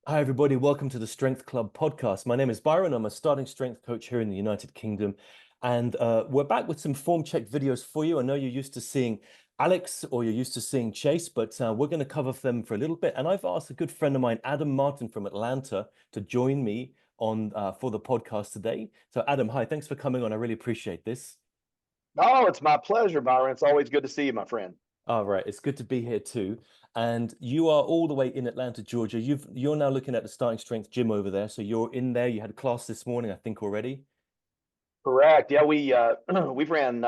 Hi, everybody. Welcome to the Strength Club podcast. My name is Byron. I'm a starting strength coach here in the United Kingdom. And we're back with some form check videos for you. I know you're used to seeing Alex or you're used to seeing Chase, but we're going to cover them for a little bit. And I've asked a good friend of mine, Adam Martin from Atlanta, to join me on for the podcast today. So, Adam, hi. Thanks for coming on. I really appreciate this. Oh, it's my pleasure, Byron. It's always good to see you, my friend. All right, it's good to be here too. And you are all the way in Atlanta, Georgia. You're now looking at the starting strength gym over there. So you're in there. You had class this morning, I think already. Correct. Yeah, we've ran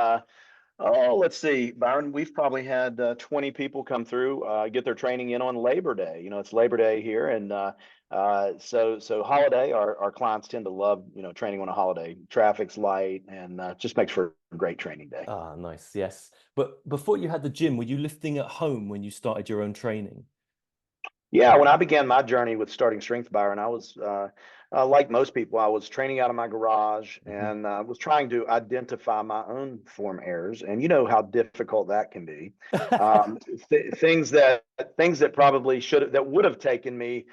let's see, Byron, we've probably had 20 people come through get their training in on Labor Day. It's Labor Day here, and so holiday. Our clients tend to love training on a holiday. Traffic's light, and just makes for a great training day. Ah, nice. Yes. But before you had the gym, were you lifting at home when you started your own training? Yeah, when I began my journey with starting strength, Byron, I was like most people, I was training out of my garage Mhm. and was trying to identify my own form errors, and you know how difficult that can be. Um, things that probably that would have taken me,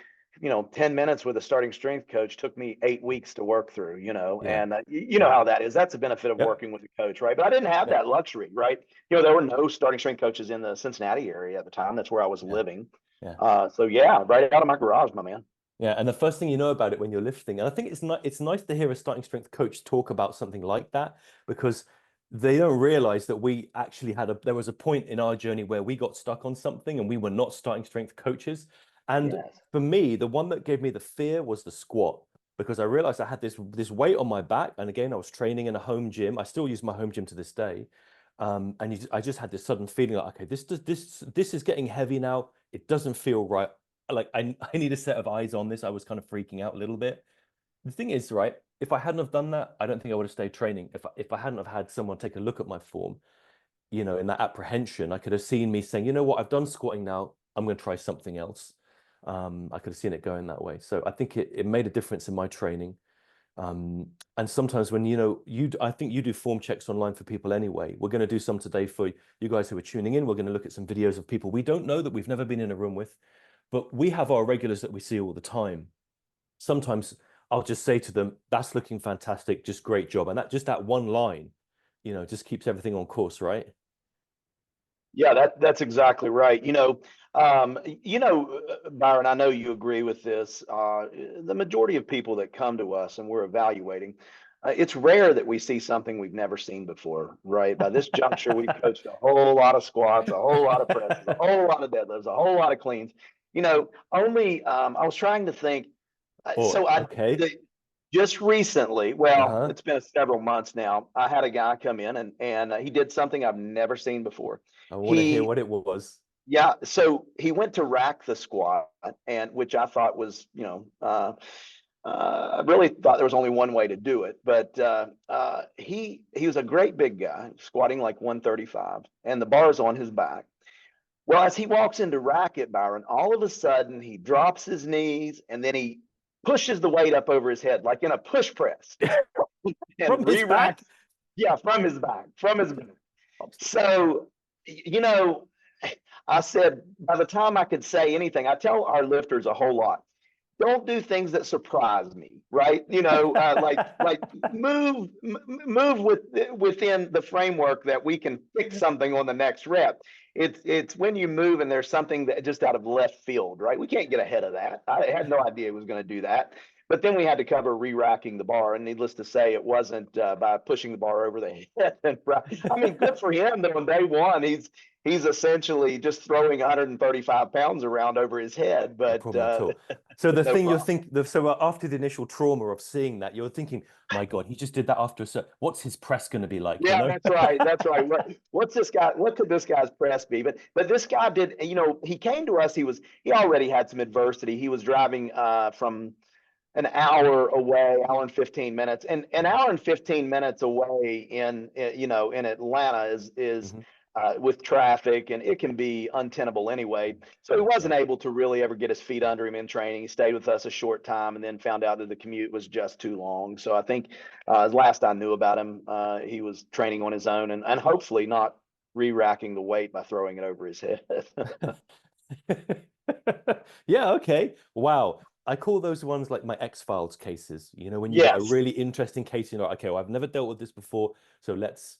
10 minutes with a starting strength coach took me 8 weeks to work through. Yeah. And you know Yeah. how that is. That's the benefit of Yep. working with a coach, right? But I didn't have Yep. that luxury, right? There were no starting strength coaches in the Cincinnati area at the time. That's where I was Yeah. living. Yeah. So yeah, right out of my garage, my man. Yeah, and the first thing you know about it when you're lifting, and I think it's nice to hear a starting strength coach talk about something like that because they don't realize that we actually there was a point in our journey where we got stuck on something and we were not starting strength coaches. And Yes. for me, the one that gave me the fear was the squat because I realized I had this weight on my back, and again, I was training in a home gym. I still use my home gym to this day. I just had this sudden feeling like, okay, this is getting heavy now. It doesn't feel right. Like I need a set of eyes on this. I was kind of freaking out a little bit. The thing is, right, if I hadn't have done that, I don't think I would have stayed training. If I hadn't have had someone take a look at my form, in that apprehension, I could have seen me saying, you know what, I've done squatting now. I'm going to try something else. I could have seen it going that way. So I think it made a difference in my training. And sometimes when I think you do form checks online for people anyway. We're going to do some today for you guys who are tuning in. We're going to look at some videos of people we don't know that we've never been in a room with, but we have our regulars that we see all the time. Sometimes I'll just say to them, "That's looking fantastic, just great job," and that one line, just keeps everything on course, right? Yeah, that's exactly right. Byron, I know you agree with this. The majority of people that come to us and we're evaluating, it's rare that we see something we've never seen before, right? By this juncture, we've coached a whole lot of squats, a whole lot of presses, a whole lot of deadlifts, a whole lot of cleans. Only I was trying to think. Oh, So I okay. the, just recently, well, Uh-huh. it's been several months now. I had a guy come in and he did something I've never seen before. I want to hear He what it was. Yeah, so he went to rack the squat, and which I thought was, I really thought there was only one way to do it, but he was a great big guy, squatting like 135, and the bar's on his back. Well, as he walks into rack it, Byron, all of a sudden he drops his knees and then he pushes the weight up over his head, like in a push press, From and his re-racks. back? Yeah, from his back. So, you know, I said, by the time I could say anything, I tell our lifters a whole lot. Don't do things that surprise me, right? Like move within the framework that we can fix something on the next rep. It's when you move and there's something that just out of left field, right? We can't get ahead of that. I had no idea it was going to do that. But then we had to cover re-racking the bar, and needless to say, it wasn't by pushing the bar over the head. I mean, good for him that on day one he's essentially just throwing 135 pounds around over his head, No but problem at all. So the no thing you're problem. thinking, so after the initial trauma of seeing that, you're thinking, my God, he just did that after a set. What's his press going to be like, you Yeah, know? that's right. That's right. What's this guy? What could this guy's press be? But this guy did. He came to us. He already had some adversity. He was driving from an hour away, hour and 15 minutes, and an hour and 15 minutes away in Atlanta is Mhm. with traffic, and it can be untenable anyway. So he Yeah, yeah. wasn't able to really ever get his feet under him in training. He stayed with us a short time and then found out that the commute was just too long. So I think last I knew about him, he was training on his own and hopefully not re-racking the weight by throwing it over his head. Yeah, okay. Wow. I call those ones like my X-Files cases. You know, when you get a Yes. really interesting case, you're like, okay, well, I've never dealt with this before, so let's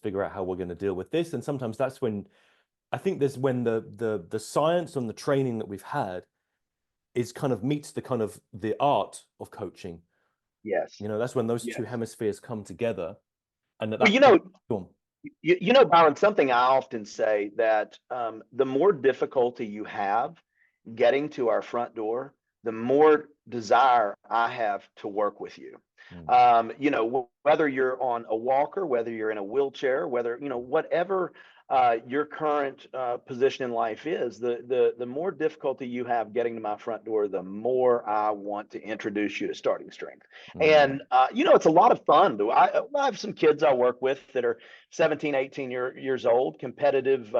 figure out how we're going to deal with this. And sometimes that's when I think there's when the science and the training that we've had is kind of meets the kind of the art of coaching. Yes. You know, that's when those two Yes. hemispheres come together, and at Well, that point, boom. Byron, something I often say that the more difficulty you have getting to our front door, the more desire I have to work with you. Mm, Whether you're on a walker, whether you're in a wheelchair, whether, whatever your current position in life is, the more difficulty you have getting to my front door, the more I want to introduce you to starting strength. mm, And, it's a lot of fun. I have some kids I work with that are 17, 18 years old, competitive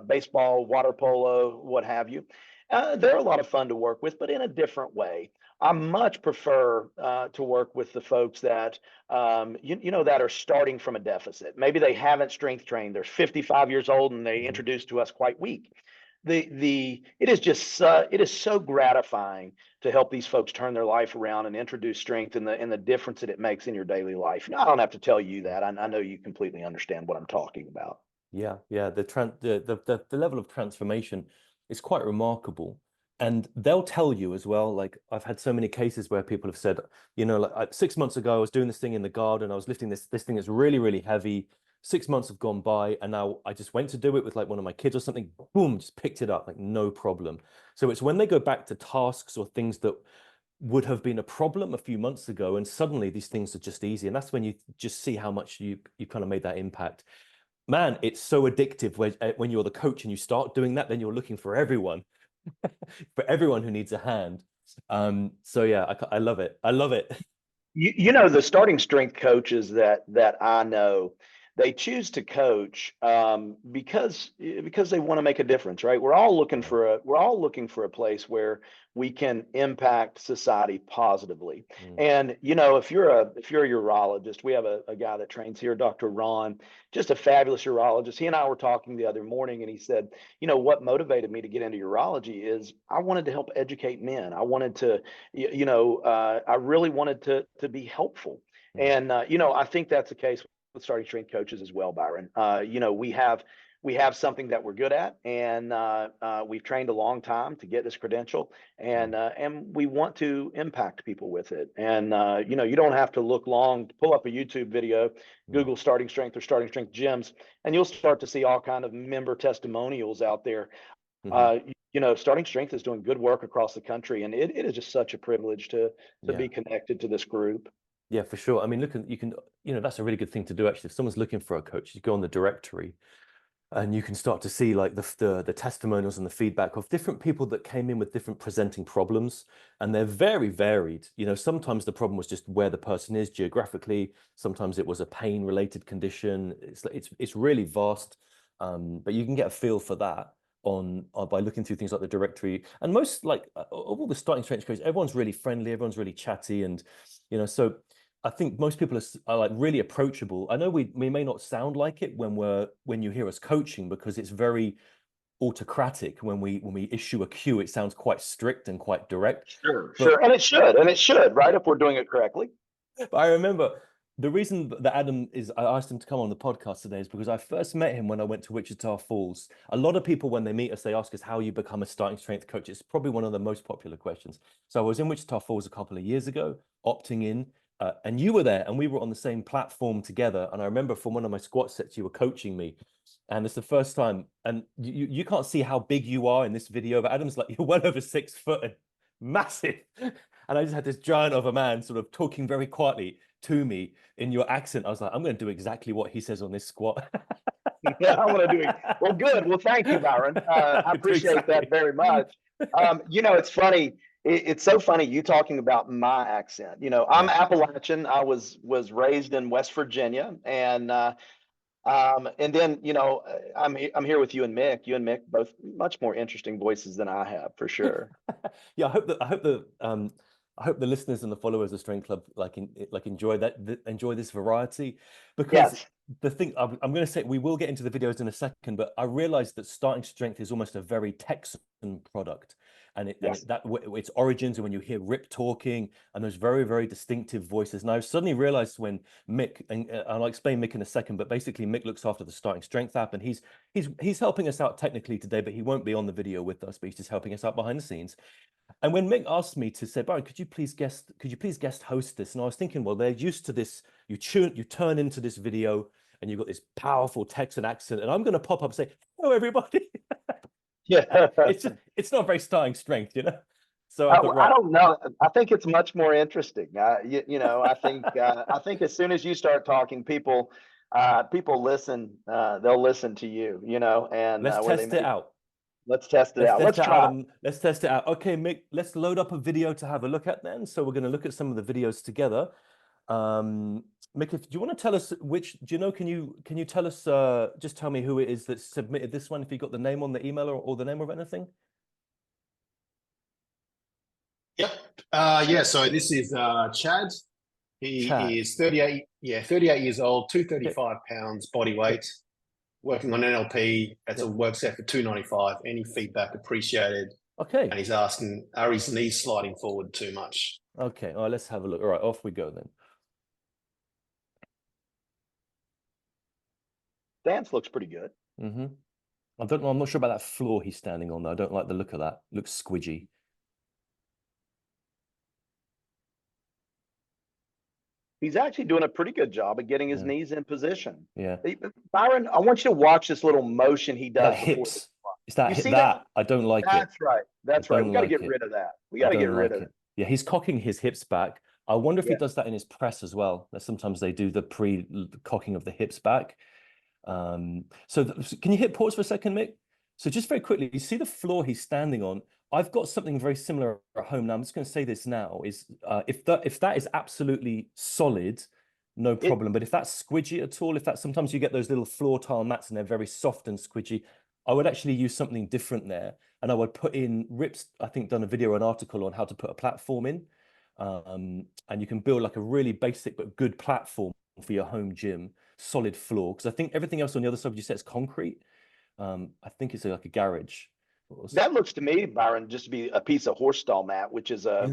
baseball, water polo, what have you. They're a lot of fun to work with, but in a different way. I much prefer to work with the folks that that are starting from a deficit. Maybe they haven't strength trained. They're 55 years old and they mhm. introduced to us quite weak. It is just it is so gratifying to help these folks turn their life around and introduce strength and the difference that it makes in your daily life. I don't have to tell you that. I know you completely understand what I'm talking about. Yeah, yeah. The level of transformation is quite remarkable. And they'll tell you as well, like I've had so many cases where people have said, you know, like 6 months ago, I was doing this thing in the garden, I was lifting this thing that's really, really heavy. 6 months have gone by, and now I just went to do it with like one of my kids or something, boom, just picked it up, like no problem. So it's when they go back to tasks or things that would have been a problem a few months ago, and suddenly these things are just easy. And that's when you just see how much you kind of made that impact. Man, it's so addictive when you're the coach and you start doing that, then you're looking for everyone, for everyone who needs a hand. So yeah, I love it. I love it. The starting strength coaches that I know, they choose to coach because they want to make a difference, right? Yeah. We're all looking for a place where we can impact society positively. Mm, And if you're a urologist, we have a guy that trains here, Dr. Ron, just a fabulous urologist. He and I were talking the other morning, and he said, what motivated me to get into urology is I wanted to help educate men. I wanted to I really wanted to be helpful. mm, And I think that's the case with starting strength coaches as well, Byron. We have something that we're good at, and we've trained a long time to get this credential, mm, and we want to impact people with it. And you don't have to look long to pull up a YouTube video, mm, Google starting strength or starting strength gyms, and you'll start to see all kind of member testimonials out there. mhm. uh, Starting Strength is doing good work across the country, and it is just such a privilege to Yeah. be connected to this group. Yeah, for sure. I mean, look, you can, that's a really good thing to do actually. If someone's looking for a coach, you go on the directory and you can start to see like the testimonials and the feedback of different people that came in with different presenting problems, and they're very varied. Sometimes the problem was just where the person is geographically, sometimes it was a pain related condition. It's really vast. But you can get a feel for that on by looking through things like the directory. And most like of all the starting strength coaches, everyone's really friendly, everyone's really chatty, and so I think most people are like really approachable. I know we may not sound like it when you hear us coaching, because it's very autocratic. When we issue a cue, it sounds quite strict and quite direct. Sure, But sure, and it should, right? If we're doing it correctly. but I remember the reason that Adam is, I asked him to come on the podcast today is because I first met him when I went to Wichita Falls. A lot of people, when they meet us, they ask us how you become a starting strength coach. It's probably one of the most popular questions. So I was in Wichita Falls a couple of years ago, opting in, and you were there, and we were on the same platform together. And I remember from one of my squat sets, you were coaching me. And it's the first time, and you can't see how big you are in this video, but Adam's like, you're well over 6 foot and massive. And I just had this giant of a man sort of talking very quietly to me in your accent. I was like, I'm going to do exactly what he says on this squat. Yeah, I want to do it. Well, good. Well, thank you, Byron. I Do appreciate that exactly. very much. It's funny. It's so funny you talking about my accent. I'm Yeah. Appalachian. I was raised in West Virginia, and then I'm here with you and Mick. You and Mick both much more interesting voices than I have, for sure. Yeah, I hope the listeners and the followers of Strength Club enjoy enjoy this variety, because Yes. the thing I'm going to say, we will get into the videos in a second, but I realized that starting strength is almost a very Texan product. and Yes. its origins, and when you hear Rip talking and those very, very distinctive voices. And I suddenly realized when Mick, and I'll explain Mick in a second, but basically Mick looks after the starting strength app, and he's helping us out technically today, but he won't be on the video with us, but he's just helping us out behind the scenes. And when Mick asked me to say, Byron, could you please guest host this? And I was thinking, well, they're used to this. You turn into this video and you've got this powerful Texan accent, and I'm going to pop up and say, hello, everybody. Yeah. It's not very starting strength, you know? So I, I thought, right. I don't know. I think it's much more interesting. I think as soon as you start talking, people listen. They'll listen to you. And Let's where they test it may. out. Let's test it out. Let's try. Let's test it out. Okay, Mick, let's load up a video to have a look at then. So we're going to look at some of the videos together. Mick, do you want to tell us can you tell us, just tell me who it is that submitted this one, if you got the name on the email or the name of anything? Yep. Yeah, so this is Chad. He is 38 years old, 235 pounds body weight, working on NLP. That's a work set for 295. Any feedback appreciated. Okay. And he's asking, are his knees sliding forward too much? Okay. All right, let's have a look. All right, off we go then. Stance looks pretty good. Mm-hmm. I'm not sure about that floor he's standing on though. I don't like the look of that. Looks squidgy. He's actually doing a pretty good job of getting his knees in position. Yeah. Byron, I want you to watch this little motion he does. That hips. It's You see that? I don't like it. That's right. That's right. We got to get rid of that. We got to get rid of it. Yeah, he's cocking his hips back. I wonder if he does that in his press as well. Sometimes they do the pre-cocking of the hips back. So can you hit pause for a second, Mick? So just very quickly, you see the floor he's standing on. I've got something very similar at home now. I'm just going to say this now, is if that is absolutely solid, no problem. But if that's squidgy at all, sometimes you get those little floor tile mats and they're very soft and squidgy, I would actually use something different there. And I would put in, Rip's, I think, done a video or an article on how to put a platform in. And you can build like a really basic but good platform for your home gym, solid floor. Because I think everything else on the other side, you said, is concrete. I think it's like a garage. That looks to me, Byron, just to be a piece of horse stall mat, which is a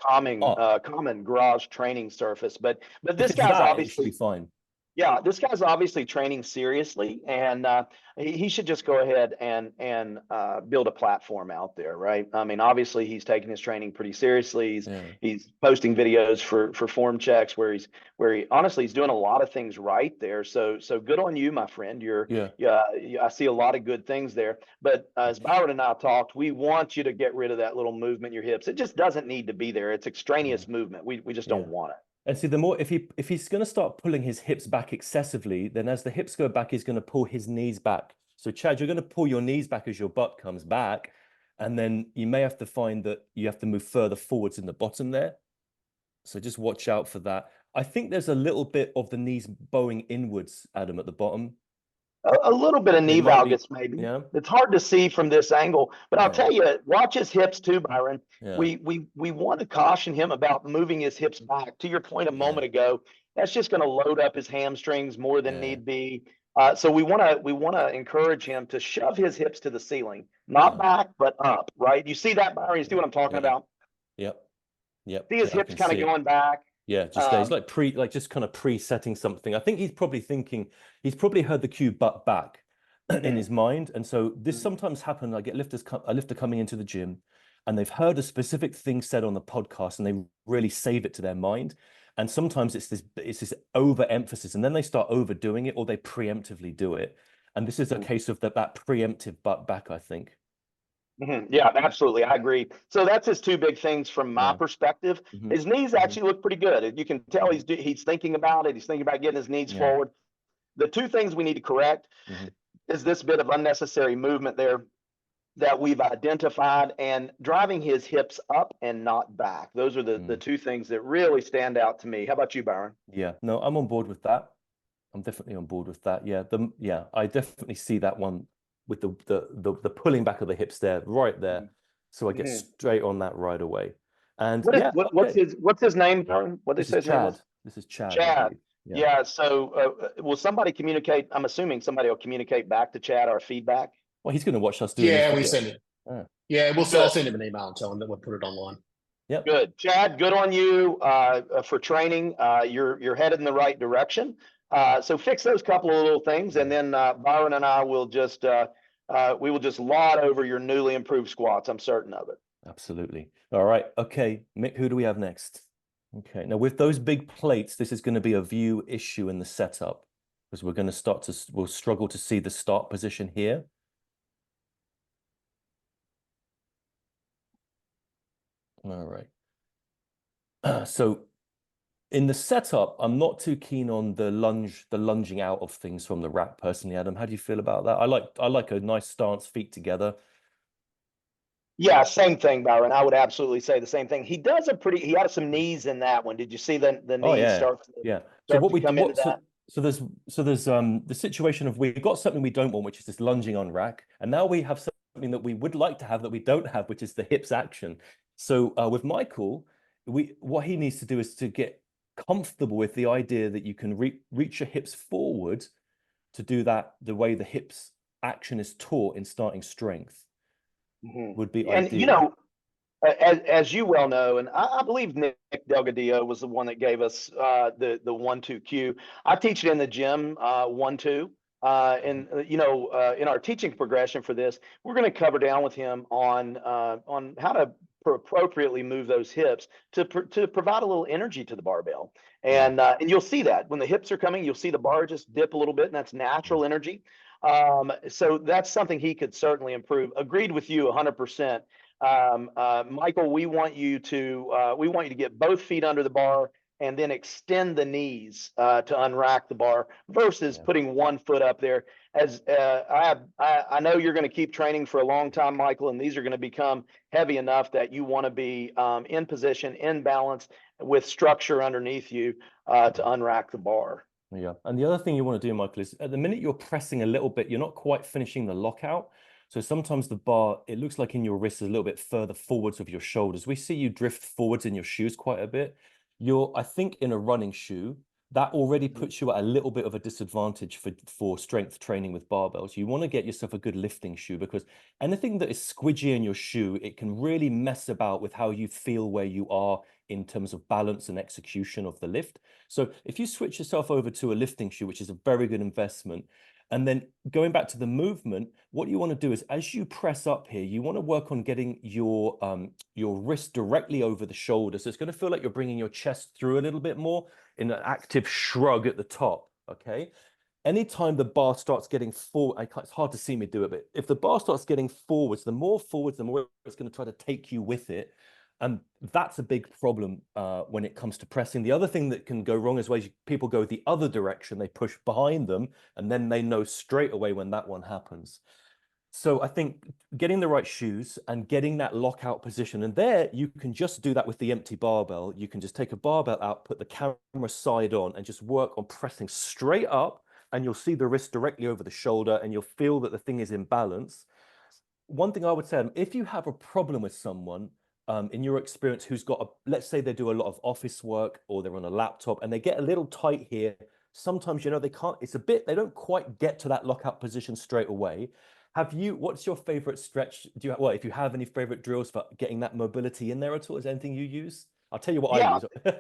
common garage training surface. But this guy's obviously fine. Yeah, this guy's obviously training seriously, and he should just go ahead and build a platform out there, right? I mean, obviously he's taking his training pretty seriously. He's posting videos for form checks where he's doing a lot of things right there. So good on you, my friend. I see a lot of good things there. But as Byron and I talked, we want you to get rid of that little movement in your hips. It just doesn't need to be there. It's extraneous movement. We just don't want it. And see, the more if he's going to start pulling his hips back excessively, then as the hips go back, he's going to pull his knees back. So Chad, you're going to pull your knees back as your butt comes back, and then you may have to find that you have to move further forwards in the bottom there. So just watch out for that. I think there's a little bit of the knees bowing inwards, Adam, at the bottom. A little bit of knee valgus, maybe. Yeah. It's hard to see from this angle, but I'll tell you, watch his hips too, Byron. Yeah. We want to caution him about moving his hips back. To your point a moment ago, that's just going to load up his hamstrings more than need be. So we want to encourage him to shove his hips to the ceiling, not back, but up. Right? You see that, Byron? You see what I'm talking about? Yep. See his hips kind of going back. Yeah, just he's like just kind of pre-setting something. I think he's probably heard the cue butt back in his mind. And so this sometimes happens. I get a lifter coming into the gym and they've heard a specific thing said on the podcast and they really save it to their mind. And sometimes it's this overemphasis and then they start overdoing it or they preemptively do it. And this is a case of that preemptive butt back, I think. Yeah, absolutely. I agree. So that's his two big things from my perspective. His knees actually look pretty good. You can tell he's thinking about it. He's thinking about getting his knees forward. The two things we need to correct is this bit of unnecessary movement there that we've identified and driving his hips up and not back. Those are the two things that really stand out to me. How about you, Byron? Yeah, no, I'm on board with that. I'm definitely on board with that. Yeah, I definitely see that one with the pulling back of the hips there, right there. So I get straight on that right away. And what's his name, Byron? What did they say his name was? This is Chad. Chad. Yeah. So will somebody communicate? I'm assuming somebody will communicate back to Chad our feedback. Well, he's going to watch us do. Yeah, we send it. Yeah, I'll Good. send him an email and tell him that we'll put it online. Yep. Good. Chad, good on you for training. You're headed in the right direction. So fix those couple of little things, and then Byron and I will just we will just laud over your newly improved squats. I'm certain of it. Absolutely. All right. Okay, Mick, who do we have next? Okay. Now with those big plates, this is going to be a view issue in the setup because we're going to we'll struggle to see the start position here. All right. So in the setup, I'm not too keen on the lunging out of things from the rack personally, Adam. How do you feel about that? I like a nice stance, feet together. Yeah, same thing, Byron. I would absolutely say the same thing. He had some knees in that one. Did you see the knees Oh yeah, start yeah. So what we come into that? So there's the situation of we've got something we don't want, which is this lunging on rack, and now we have something that we would like to have that we don't have, which is the hips action. So with Michael, what he needs to do is to get comfortable with the idea that you can reach your hips forward to do that the way the hips action is taught in starting strength would be And ideal. you know, as you well know, and I believe Nick Delgadillo was the one that gave us the 1-2 cue. I teach it in the gym 1-2. And you know, in our teaching progression for this, we're going to cover down with him on how to appropriately move those hips to provide a little energy to the barbell. And you'll see that when the hips are coming, you'll see the bar just dip a little bit, and that's natural energy. So that's something he could certainly improve. Agreed with you 100%. Michael, we want you to get both feet under the bar and then extend the knees to unrack the bar versus putting one foot up there. As I know you're going to keep training for a long time, Michael, and these are going to become heavy enough that you want to be in position, in balance, with structure underneath you to unrack the bar. Yeah, and the other thing you want to do, Michael, is at the minute you're pressing a little bit, you're not quite finishing the lockout. So sometimes the bar, it looks like in your wrist is a little bit further forwards of your shoulders. We see you drift forwards in your shoes quite a bit. I think in a running shoe, that already puts you at a little bit of a disadvantage for strength training with barbells. You want to get yourself a good lifting shoe because anything that is squidgy in your shoe, it can really mess about with how you feel where you are in terms of balance and execution of the lift. So if you switch yourself over to a lifting shoe, which is a very good investment, and then going back to the movement, what you want to do is as you press up here, you want to work on getting your wrist directly over the shoulder. So it's going to feel like you're bringing your chest through a little bit more in an active shrug at the top, okay? Anytime the bar starts getting forward, it's hard to see me do it, but if the bar starts getting forwards, the more it's going to try to take you with it. And that's a big problem when it comes to pressing. The other thing that can go wrong is when people go the other direction, they push behind them, and then they know straight away when that one happens. So I think getting the right shoes and getting that lockout position, and there you can just do that with the empty barbell. You can just take a barbell out, put the camera side on, and just work on pressing straight up, and you'll see the wrist directly over the shoulder, and you'll feel that the thing is in balance. One thing I would say, if you have a problem with someone, in your experience, who's got let's say they do a lot of office work or they're on a laptop and they get a little tight here, sometimes, you know, they don't quite get to that lockout position straight away. What's your favorite stretch? If you have any favorite drills for getting that mobility in there at all? Is there anything you use? I'll tell you what I use.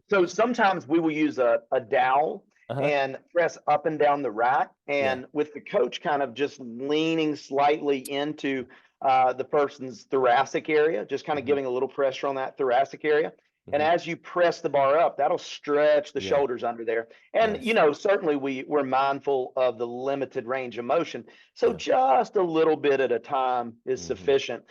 So sometimes we will use a dowel and press up and down the rack, and with the coach kind of just leaning slightly into the person's thoracic area, just kind of giving a little pressure on that thoracic area. And as you press the bar up, that'll stretch the shoulders under there. And, you know, certainly we're mindful of the limited range of motion. So just a little bit at a time is sufficient.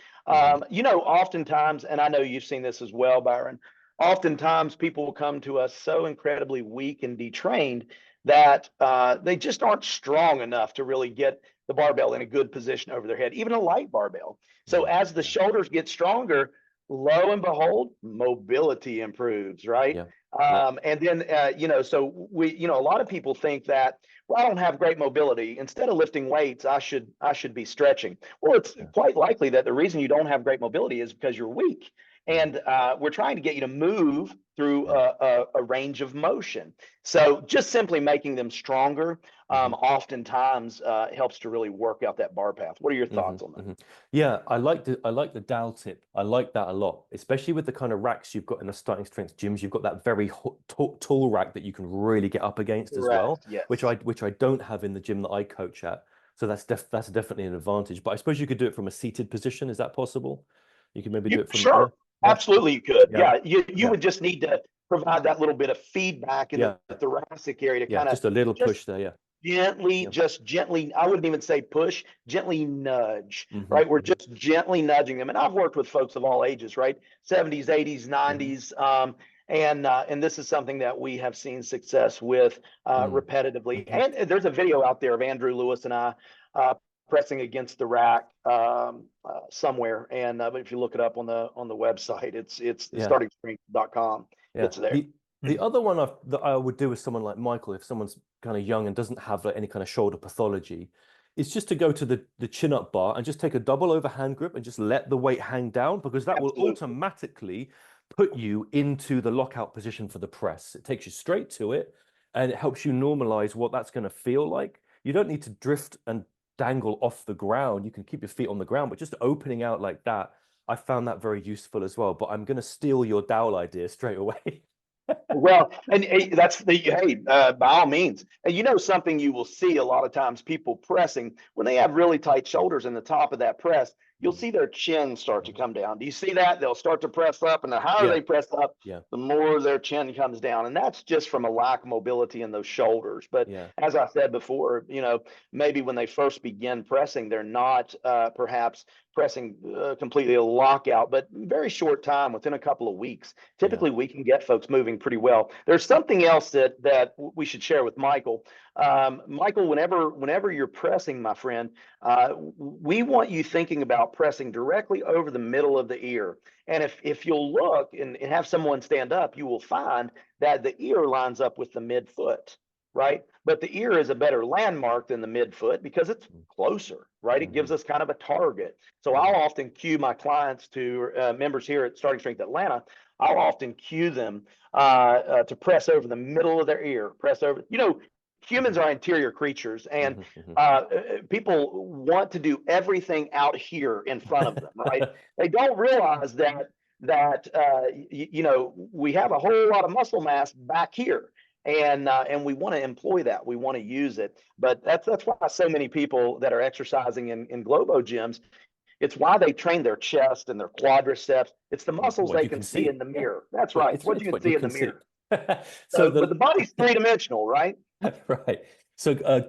You know, oftentimes, and I know you've seen this as well, Byron, oftentimes people will come to us so incredibly weak and detrained that they just aren't strong enough to really get the barbell in a good position over their head, even a light barbell. So as the shoulders get stronger, lo and behold, mobility improves, right? And then, so a lot of people think that, well, I don't have great mobility. Instead of lifting weights, I should be stretching. Well, it's quite likely that the reason you don't have great mobility is because you're weak. And we're trying to get you to move through a range of motion. So just simply making them stronger oftentimes helps to really work out that bar path. What are your thoughts on that? Yeah, I like the dowel tip. I like that a lot, especially with the kind of racks you've got in the starting strength gyms. You've got that very tall rack that you can really get up against as well, yes. which I don't have in the gym that I coach at. So that's definitely an advantage. But I suppose you could do it from a seated position. Is that possible? You could maybe do it from sure. Yeah. Absolutely, you could. Yeah. You would just need to provide that little bit of feedback in the thoracic area to kind of just a little push there. Gently, I wouldn't even say push, gently nudge, right? We're just gently nudging them. And I've worked with folks of all ages, right? 70s, 80s, 90s. And this is something that we have seen success with repetitively. And there's a video out there of Andrew Lewis and I pressing against the rack somewhere. And but if you look it up on the website, it's startingstrength.com. It's there. The other one that I would do with someone like Michael, if someone's kind of young and doesn't have like any kind of shoulder pathology, is just to go to the chin-up bar and just take a double overhand grip and just let the weight hang down, because that will automatically put you into the lockout position for the press. It takes you straight to it, and it helps you normalize what that's going to feel like. You don't need to drift and dangle off the ground. You can keep your feet on the ground, but just opening out like that, I found that very useful as well. But I'm going to steal your dowel idea straight away. Well, and that's by all means. And something you will see a lot of times, people pressing when they have really tight shoulders in the top of that press, you'll see their chin start to come down. Do you see that? They'll start to press up, and the higher they press up, the more their chin comes down. And that's just from a lack of mobility in those shoulders. But as I said before, maybe when they first begin pressing, they're not perhaps pressing completely a lockout, but very short time, within a couple of weeks. Typically, we can get folks moving pretty well. There's something else that we should share with Michael. Michael, whenever you're pressing, my friend, we want you thinking about pressing directly over the middle of the ear. And if you'll look and have someone stand up, you will find that the ear lines up with the midfoot, right? But the ear is a better landmark than the midfoot because it's closer, right? It gives us kind of a target. So I'll often cue my clients to members here at Starting Strength Atlanta. I'll often cue them to press over the middle of their ear, press over. Humans are interior creatures, and people want to do everything out here in front of them, right? They don't realize that we have a whole lot of muscle mass back here. And we want to employ that. We want to use it. But that's why so many people that are exercising in Globo gyms, it's why they train their chest and their quadriceps. It's the muscles they can see in the mirror. That's right. It's what you can see in the mirror. But the body's three-dimensional, right? Right. So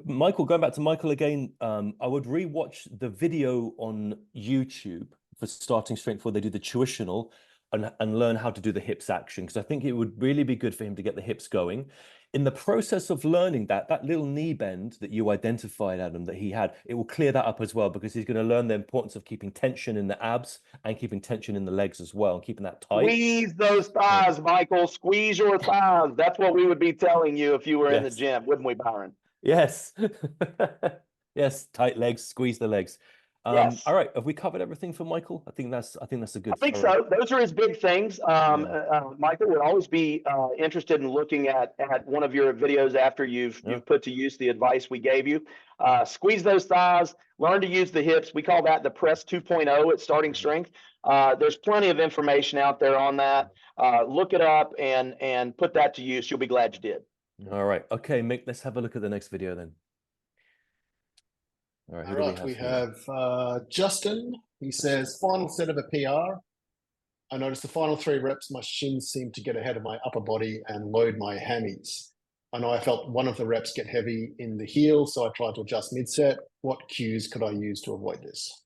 Michael, going back to Michael again, I would rewatch the video on YouTube for Starting Strength where they do the tuitional and learn how to do the hips action, because I think it would really be good for him to get the hips going. In the process of learning that little knee bend that you identified, Adam, that he had, it will clear that up as well, because he's going to learn the importance of keeping tension in the abs and keeping tension in the legs as well, and keeping that tight. Squeeze those thighs, Michael. Squeeze your thighs. That's what we would be telling you if you were in the gym, wouldn't we, Byron? Yes. Yes, tight legs, squeeze the legs. All right, have we covered everything for Michael? I think that's a good. I think so. Those are his big things. Michael would always be interested in looking at one of your videos after you've put to use the advice we gave you. Squeeze those thighs. Learn to use the hips. We call that the press 2.0 at Starting Strength. There's plenty of information out there on that. Look it up and put that to use. You'll be glad you did. All right. Okay, Mick. Let's have a look at the next video then. All right, we have Justin. He says, final set of a PR. I noticed the final 3 reps, my shins seemed to get ahead of my upper body and load my hammies. I know I felt one of the reps get heavy in the heel, so I tried to adjust mid-set. What cues could I use to avoid this?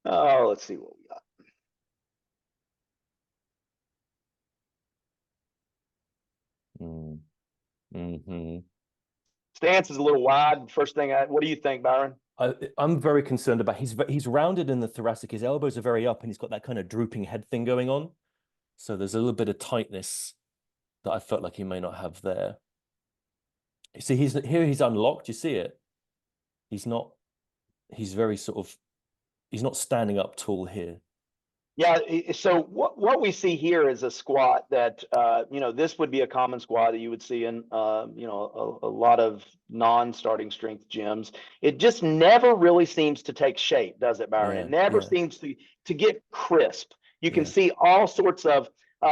Oh, let's see what we got. Stance is a little wide. First thing, what do you think, Byron? I'm very concerned about he's rounded in the thoracic. His elbows are very up, and he's got that kind of drooping head thing going on. So there's a little bit of tightness that I felt like he may not have there. You see, he's unlocked. You see it? He's very sort of, he's not standing up tall here. Yeah, so what we see here is a squat that, this would be a common squat that you would see in, a lot of non-starting strength gyms. It just never really seems to take shape, does it, Byron? Yeah, It never yeah. seems to get crisp. You can Yeah. see all sorts of,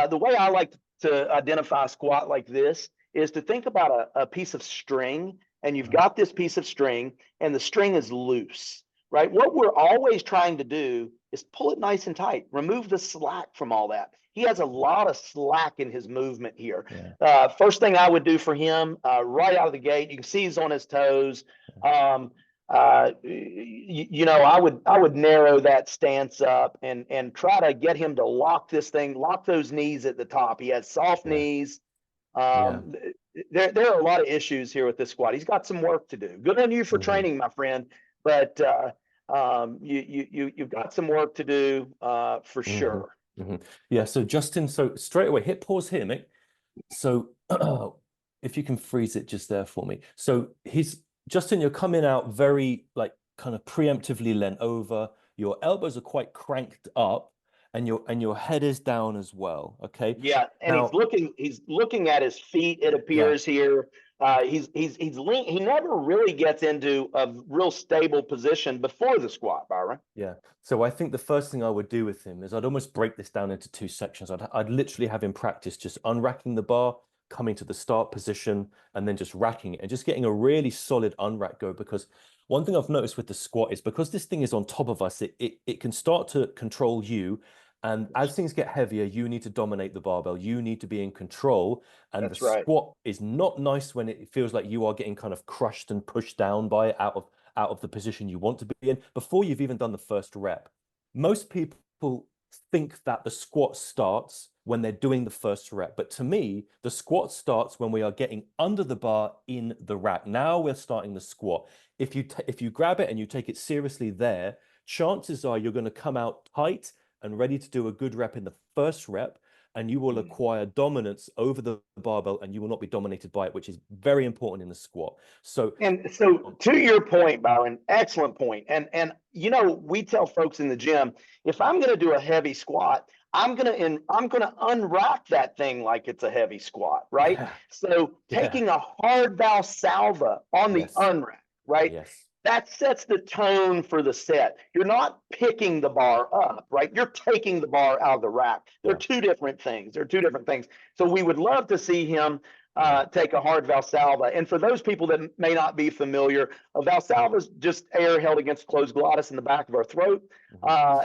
the way I like to identify a squat like this is to think about a piece of string, and you've got this piece of string, and the string is loose, right? What we're always trying to do is pull it nice and tight, remove the slack from all that. He has a lot of slack in his movement here. Yeah. First thing I would do for him, right out of the gate, you can see he's on his toes. I would narrow that stance up and try to get him to lock those knees at the top. He has soft knees. There are a lot of issues here with this squat. He's got some work to do. Good on you for training, my friend, but you've got some work to do for sure. Yeah. So Justin, so straight away, hit pause here, mate. So if you can freeze it just there for me. So Justin, you're coming out very like kind of preemptively leant over. Your elbows are quite cranked up, and your head is down as well. Okay. Yeah, and now, he's looking at his feet, it appears here. He never really gets into a real stable position before the squat, Byron. Yeah. So I think the first thing I would do with him is I'd almost break this down into two sections. I'd literally have him practice just unracking the bar, coming to the start position, and then just racking it and just getting a really solid unrack go. Because one thing I've noticed with the squat is because this thing is on top of us, it can start to control you. And as things get heavier, you need to dominate the barbell. You need to be in control. And That's the right. squat is not nice when it feels like you are getting kind of crushed and pushed down by it out of the position you want to be in before you've even done the first rep. Most people think that the squat starts when they're doing the first rep. But to me, the squat starts when we are getting under the bar in the rack. Now we're starting the squat. If you grab it and you take it seriously there, chances are you're going to come out tight and ready to do a good rep in the first rep, and you will acquire dominance over the barbell, and you will not be dominated by it, which is very important in the squat. So to your point, Byron, excellent point. And we tell folks in the gym, if I'm going to do a heavy squat, I'm going to unrack that thing like it's a heavy squat, right? Yeah. So taking a hard Valsalva on the unrack, right? Yes. That sets the tone for the set. You're not picking the bar up, right? You're taking the bar out of the rack. They're two different things. So we would love to see him take a hard Valsalva. And for those people that may not be familiar, a Valsalva is just air held against closed glottis in the back of our throat.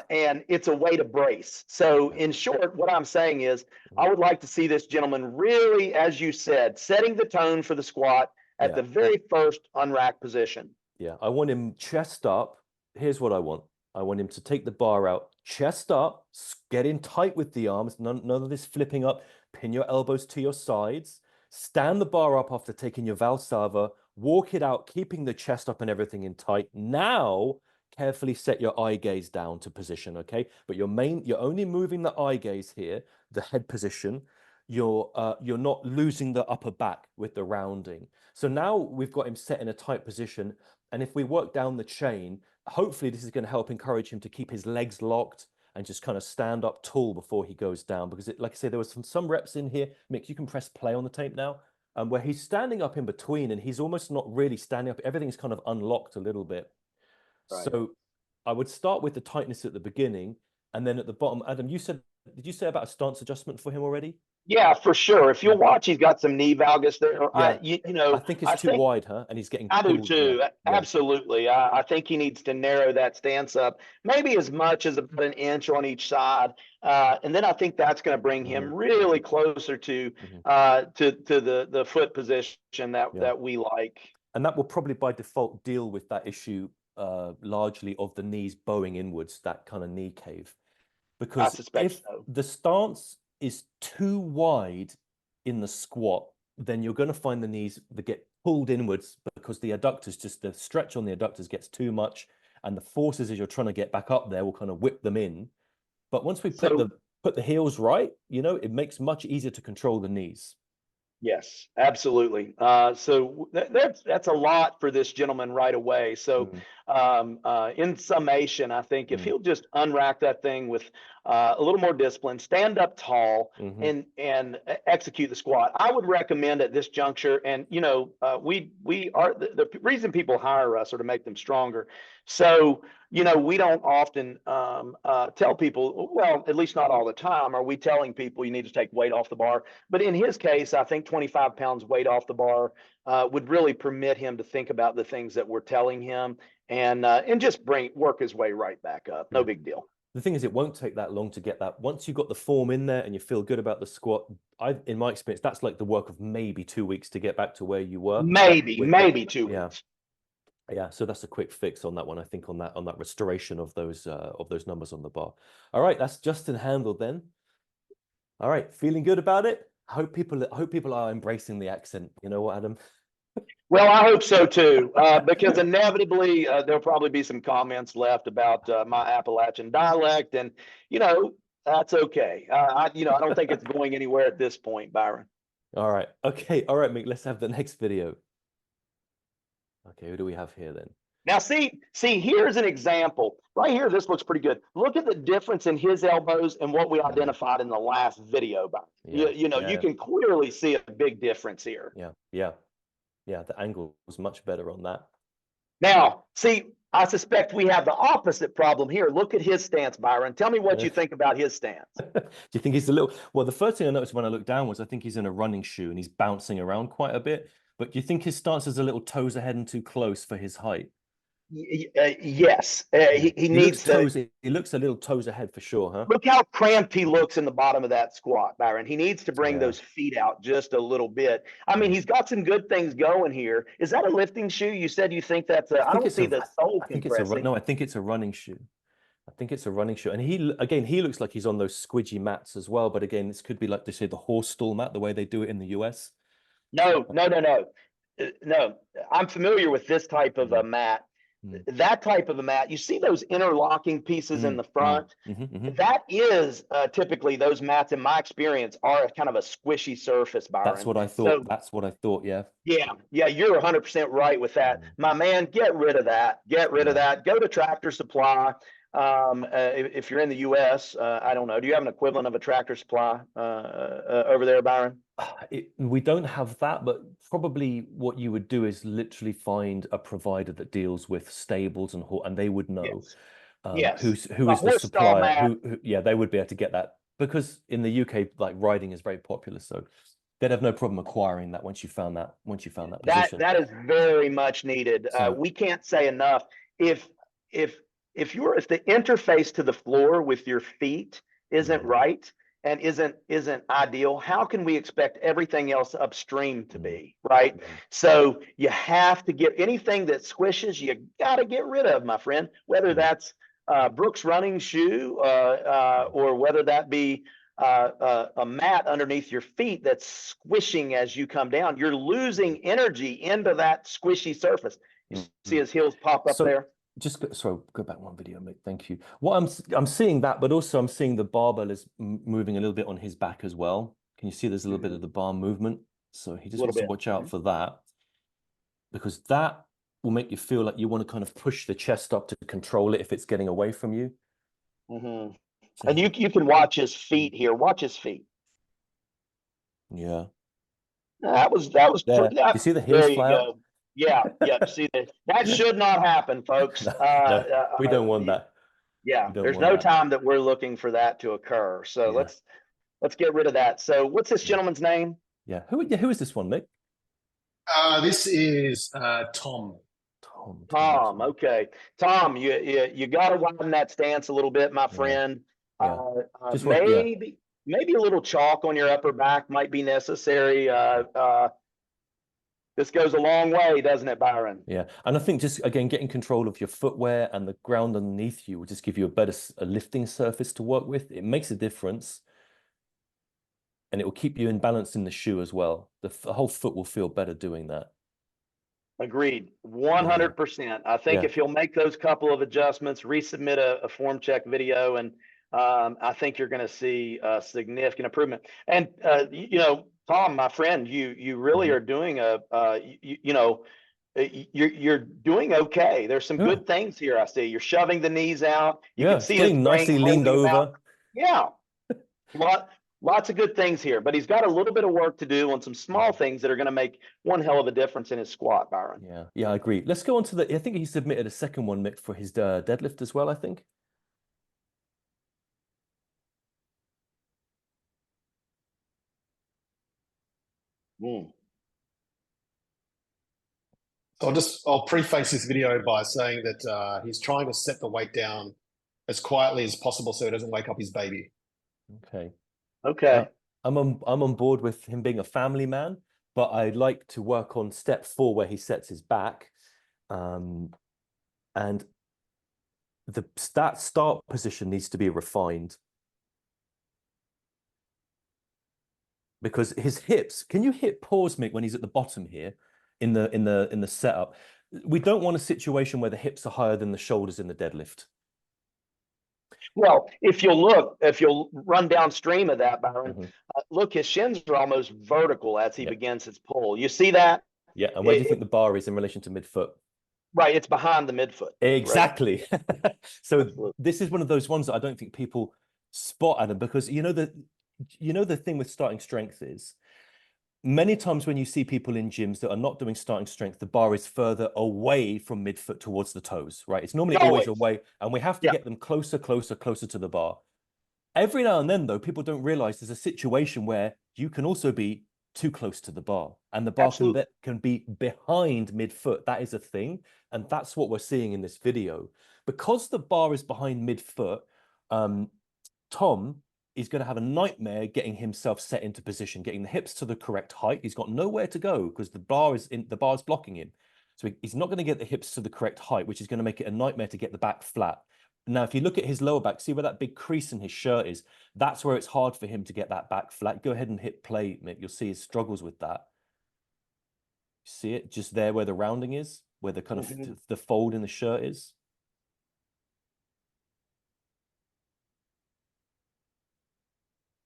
And it's a way to brace. So in short, what I'm saying is I would like to see this gentleman really, as you said, setting the tone for the squat at the very first unrack position. Yeah, I want him chest up. Here's what I want. I want him to take the bar out, chest up, get in tight with the arms, none of this flipping up, pin your elbows to your sides, stand the bar up after taking your Valsalva, walk it out, keeping the chest up and everything in tight. Now, carefully set your eye gaze down to position, okay? But you're only moving the eye gaze here, the head position. You're not losing the upper back with the rounding. So now we've got him set in a tight position. And if we work down the chain, hopefully this is going to help encourage him to keep his legs locked and just kind of stand up tall before he goes down. Because like I say, there was some reps in here. Mick, you can press play on the tape now, where he's standing up in between and he's almost not really standing up. Everything's kind of unlocked a little bit. Right. So I would start with the tightness at the beginning. And then at the bottom, Adam, did you say about a stance adjustment for him already? Yeah, for sure. If you'll watch, he's got some knee valgus there. Yeah. I think it's too wide, huh? And he's getting I do pulled. too. Yeah. Absolutely. I think he needs to narrow that stance up, maybe as much as about an inch on each side. And then I think that's going to bring him really closer to the foot position that we like. And that will probably by default deal with that issue largely of the knees bowing inwards, that kind of knee cave. Because if the stance is too wide in the squat, then you're going to find the knees that get pulled inwards because the stretch on the adductors gets too much, and the forces as you're trying to get back up there will kind of whip them in. But once we put put the heels right, you know, it makes much easier to control the knees. Yes, absolutely. So that's a lot for this gentleman right away. So in summation, I think if he'll just unrack that thing with a little more discipline, stand up tall, and execute the squat, I would recommend at this juncture. And you know, we are the reason people hire us are to make them stronger. So you know, we don't often tell people, well, at least not all the time, are we telling people you need to take weight off the bar. But in his case, I think 25 pounds weight off the bar would really permit him to think about the things that we're telling him and just work his way right back up. No big deal. The thing is, it won't take that long to get that. Once you've got the form in there and you feel good about the squat, in my experience, that's like the work of maybe 2 weeks to get back to where you were. Maybe 2 weeks. Yeah, so that's a quick fix on that one. I think on that restoration of those numbers on the bar. All right, that's Justin handled then. All right, feeling good about it. I hope people are embracing the accent. You know what, Adam? Well, I hope so too, because inevitably there'll probably be some comments left about my Appalachian dialect, and you know that's okay. I don't think it's going anywhere at this point, Byron. All right, okay, all right, Mick. Let's have the next video. Okay, who do we have here then? Now, see, here's an example. Right here, this looks pretty good. Look at the difference in his elbows and what we identified in the last video. You can clearly see a big difference here. Yeah, the angle was much better on that. Now, see, I suspect we have the opposite problem here. Look at his stance, Byron. Tell me what you think about his stance. Do you think he's a little... Well, the first thing I noticed when I looked down was I think he's in a running shoe and he's bouncing around quite a bit. But do you think his stance is a little toes ahead and too close for his height? Yes, he needs to. He looks a little toes ahead for sure, huh? Look how cramped he looks in the bottom of that squat, Byron. He needs to bring those feet out just a little bit. I mean, he's got some good things going here. Is that a lifting shoe? You said you think that's a... I don't see the sole compressing. No, I think it's a running shoe. I think it's a running shoe. And he looks like he's on those squidgy mats as well. But again, this could be like they say the horse stall mat, the way they do it in the US. No. I'm familiar with this type of a mat. That type of a mat, you see those interlocking pieces in the front? That is typically, those mats, in my experience, are kind of a squishy surface, Byron. That's what I thought. That's what I thought, yeah. Yeah, you're 100% right with that. My man, get rid of that. Get rid of that. Go to Tractor Supply. If you're in the US, I don't know. Do you have an equivalent of a Tractor Supply over there, Byron? We don't have that, but probably what you would do is literally find a provider that deals with stables and they would know who is the supplier. They would be able to get that, because in the UK, like, riding is very popular, so they'd have no problem acquiring that once you found that position. That is very much needed. We can't say enough. If the interface to the floor with your feet isn't right and isn't ideal, how can we expect everything else upstream to be, right? So you have to get anything that squishes, you got to get rid of, my friend, whether that's Brooks running shoe or whether that be a mat underneath your feet that's squishing as you come down. You're losing energy into that squishy surface. You see his heels pop up there? Sorry, go back one video, mate. Thank you. What I'm seeing that, but also I'm seeing the barbell is moving a little bit on his back as well. Can you see there's a little bit of the bar movement? So he just wants to watch out for that, because that will make you feel like you want to kind of push the chest up to control it if it's getting away from you. So, and you can watch his feet here. Watch his feet. Yeah. That was you see the heels fly out? Yeah. See that should not happen, folks. No, we don't want that. Yeah, there's no time that we're looking for that to occur. So let's get rid of that. So what's this gentleman's name? Yeah, who is this one, Mick? This is Tom. Tom. Okay, Tom, you got to widen that stance a little bit, my friend. Maybe a little chalk on your upper back might be necessary. This goes a long way, doesn't it, Byron? Yeah, and I think just, again, getting control of your footwear and the ground underneath you will just give you a better lifting surface to work with. It makes a difference, and it will keep you in balance in the shoe as well. The whole foot will feel better doing that. Agreed, 100%. I think if you'll make those couple of adjustments, resubmit a form check video, and I think you're going to see a significant improvement. And Tom, my friend, you really are doing you're doing okay. There's some Yeah. good things here. I see you're shoving the knees out. You can It's see his getting brain nicely leaned holding them out. over. Yeah, lots of good things here, but he's got a little bit of work to do on some small things that are going to make one hell of a difference in his squat, Byron. Yeah, I agree. Let's go on to I think he submitted a second one, Mick, for his deadlift as well, I think. So I'll preface this video by saying that he's trying to set the weight down as quietly as possible so he doesn't wake up his baby. Okay. I'm on board with him being a family man, but I'd like to work on step 4 where he sets his back. And that start position needs to be refined. Because his hips, can you hit pause, Mick, when he's at the bottom here in the setup? We don't want a situation where the hips are higher than the shoulders in the deadlift. Well, if you'll run downstream of that, Byron, look, his shins are almost vertical as he begins his pull. You see that? Yeah, and where do you think the bar is in relation to midfoot? Right, it's behind the midfoot. Exactly. Right? So Absolutely. This is one of those ones that I don't think people spot, Adam, because the thing with starting strength is many times when you see people in gyms that are not doing starting strength, the bar is further away from midfoot towards the toes, right? It's normally always away, and we have to get them closer to the bar. Every now and then, though, people don't realize there's a situation where you can also be too close to the bar, and the bar can be behind midfoot. That is a thing, and that's what we're seeing in this video. Because the bar is behind midfoot, Tom is going to have a nightmare getting himself set into position, getting the hips to the correct height. He's got nowhere to go because the bar is blocking him. So he's not going to get the hips to the correct height, which is going to make it a nightmare to get the back flat. Now, if you look at his lower back, see where that big crease in his shirt is? That's where it's hard for him to get that back flat. Go ahead and hit play, Mick. You'll see his struggles with that. See it just there where the rounding is, where the kind of the fold in the shirt is.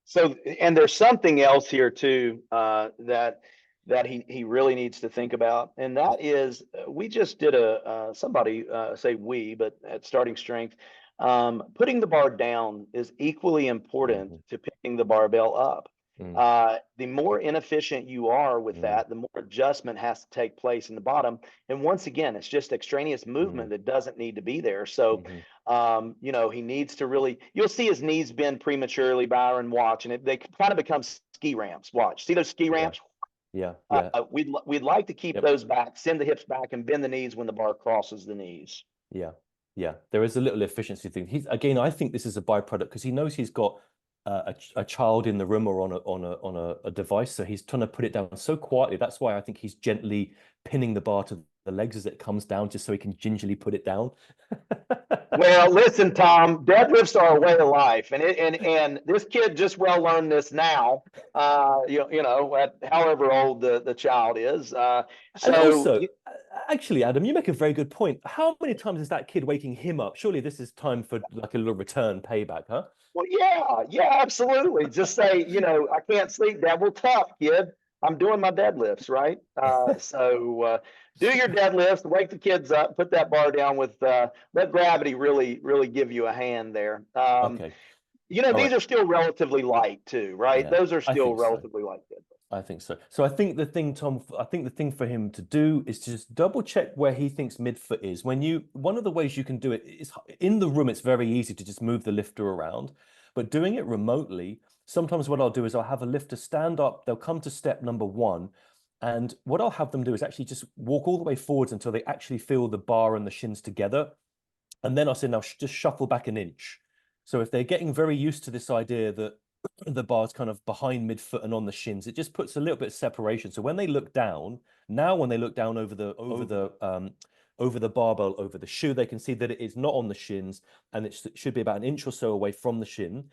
So, and there's something else here too that he really needs to think about, and that is we just did somebody say we, but at starting strength, putting the bar down is equally important to picking the barbell up. The more inefficient you are with that, the more adjustment has to take place in the bottom. And once again, it's just extraneous movement that doesn't need to be there. So, he needs to really, you'll see his knees bend prematurely, Byron, watch, and they kind of become ski ramps. Watch, see those ski ramps? Yeah. We'd like to keep those back, send the hips back and bend the knees when the bar crosses the knees. Yeah. There is a little efficiency thing. I think this is a byproduct because he knows he's got a child in the room or on a device, so he's trying to put it down so quietly. That's why I think he's gently pinning the bar to the legs as it comes down, just so he can gingerly put it down. Well, listen, Tom, deadlifts are a way of life, and this kid just learned this now. At however old the child is. And also, actually, Adam, you make a very good point. How many times is that kid waking him up? Surely this is time for like a little return payback, huh? Well, yeah, absolutely. Just say, I can't sleep, Dad. Well, tough, kid. I'm doing my deadlifts, right? So do your deadlifts, wake the kids up, put that bar down with, let gravity really give you a hand there. Okay. These are still relatively light too, right? Yeah, those are still relatively light. I think so. So I think the thing, Tom, the thing for him to do is to just double check where he thinks midfoot is. One of the ways you can do it is in the room, it's very easy to just move the lifter around, but doing it remotely, sometimes what I'll do is I'll have a lifter stand up, they'll come to step number 1. And what I'll have them do is actually just walk all the way forwards until they actually feel the bar and the shins together. And then I'll say, now just shuffle back an inch. So if they're getting very used to this idea that the bar's kind of behind midfoot and on the shins, it just puts a little bit of separation. So when they look down, when they look down over the barbell, over the shoe, they can see that it is not on the shins, and it should be about an inch or so away from the shin.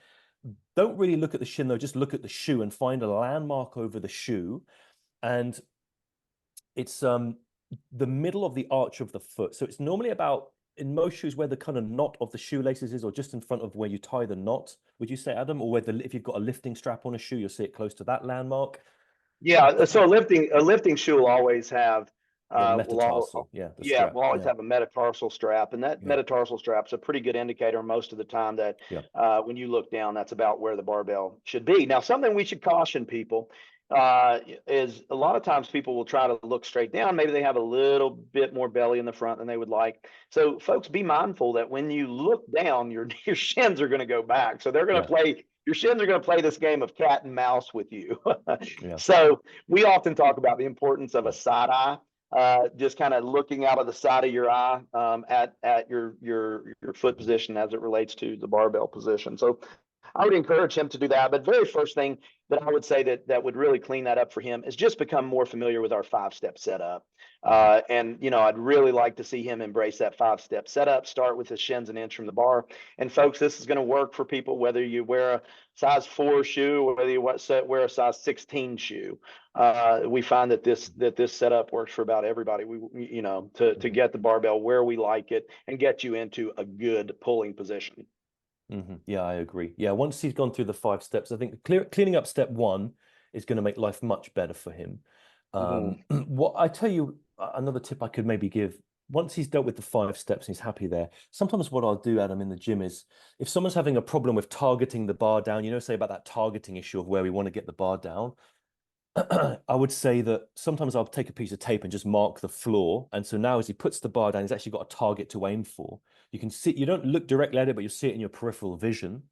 Don't really look at the shin though, just look at the shoe and find a landmark over the shoe. And it's the middle of the arch of the foot. So it's normally about in most shoes where the kind of knot of the shoelaces is, or just in front of where you tie the knot, would you say, Adam? Or whether if you've got a lifting strap on a shoe, you'll see it close to that landmark? Yeah, so a lifting shoe will always have The will all metatarsal, yeah, the yeah, strap. we'll always have a metatarsal strap, and that Yeah. metatarsal strap's a pretty good indicator most of the time that Yeah. when you look down, that's about where the barbell should be. Now, something we should caution people is a lot of times people will try to look straight down. Maybe they have a little bit more belly in the front than they would like. So folks, be mindful that when you look down, your shins are going to go back. So they're going to play, your shins are going to play this game of cat and mouse with you. So we often talk about the importance of a side eye, just kind of looking out of the side of your eye at your foot position as it relates to the barbell position. So I would encourage him to do that. But very first thing that I would say that would really clean that up for him is just become more familiar with our 5-step setup. And, you know, I'd really like to see him embrace that 5-step setup, start with his shins an inch from the bar. And folks, this is going to work for people, whether you wear a size 4 shoe or whether you wear a size 16 shoe. We find that this setup works for about everybody. You know, to get the barbell where we like it and get you into a good pulling position. Yeah, I agree. Yeah, once he's gone through the 5 steps, I think cleaning up step 1 is going to make life much better for him. What I tell you, another tip I could maybe give, once he's dealt with the 5 steps and he's happy there, sometimes what I'll do, Adam, in the gym is if someone's having a problem with targeting the bar down, you know, say about that targeting issue of where we want to get the bar down, I would say that sometimes I'll take a piece of tape and just mark the floor. And so now as he puts the bar down, he's actually got a target to aim for. You can see, you don't look directly at it, but you'll see it in your peripheral vision.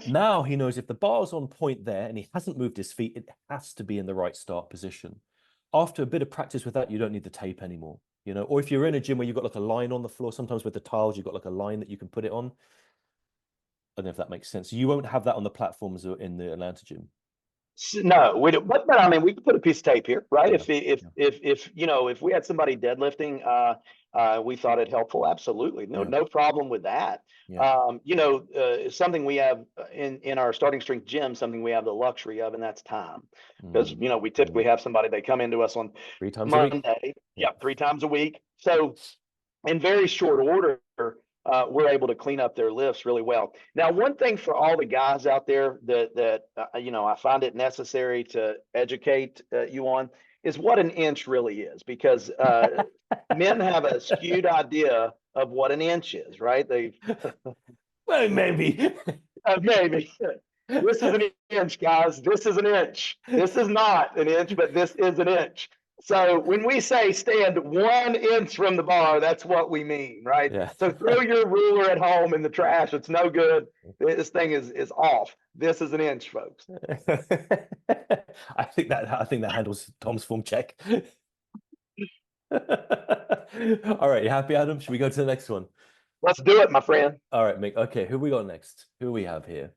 Now he knows if the bar's on point there and he hasn't moved his feet, it has to be in the right start position. After a bit of practice with that, you don't need the tape anymore, you know, or if you're in a gym where you've got like a line on the floor, sometimes with the tiles, you've got like a line that you can put it on. I don't know if that makes sense. You won't have that on the platforms in the Atlanta gym. No, we don't, but I mean, we can put a piece of tape here, right? If you know, if we had somebody deadlifting, we thought it helpful. Absolutely, no problem with that. You know, something we have in our starting strength gym, something we have the luxury of, and that's time, because you know we typically have somebody, they come into us on 3 times Monday, a week. 3 times a week. So in very short order, we're able to clean up their lifts really well. Now, one thing for all the guys out there that you know, I find it necessary to educate you on is what an inch really is, because men have a skewed idea of what an inch is, right? Well, maybe. Maybe. This is an inch, guys. This is an inch. This is not an inch, but this is an inch. So when we say stand 1 inch from the bar, that's what we mean, right? So throw your ruler at home in the trash. It's no good. This thing is off. This is an inch, folks. I think that handles Tom's form check. All right, you happy, Adam? Should we go to the next one? Let's do it, my friend. All right, Mick. Okay, who we got next? Who we have here?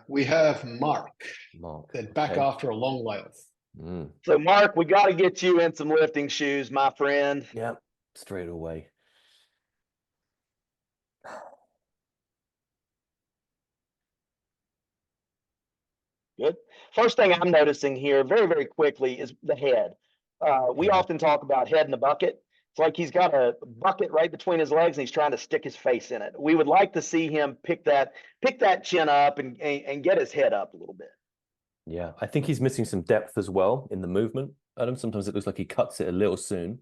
We have Mark. They're back okay. after a long layoff. So, Mark, we got to get you in some lifting shoes, my friend. Yeah, straight away. Good. First thing I'm noticing here very, very quickly is the head. We often talk about head in a bucket. It's like he's got a bucket right between his legs and he's trying to stick his face in it. We would like to see him pick that chin up and get his head up a little bit. Yeah, I think he's missing some depth as well in the movement, Adam. Sometimes it looks like he cuts it a little soon.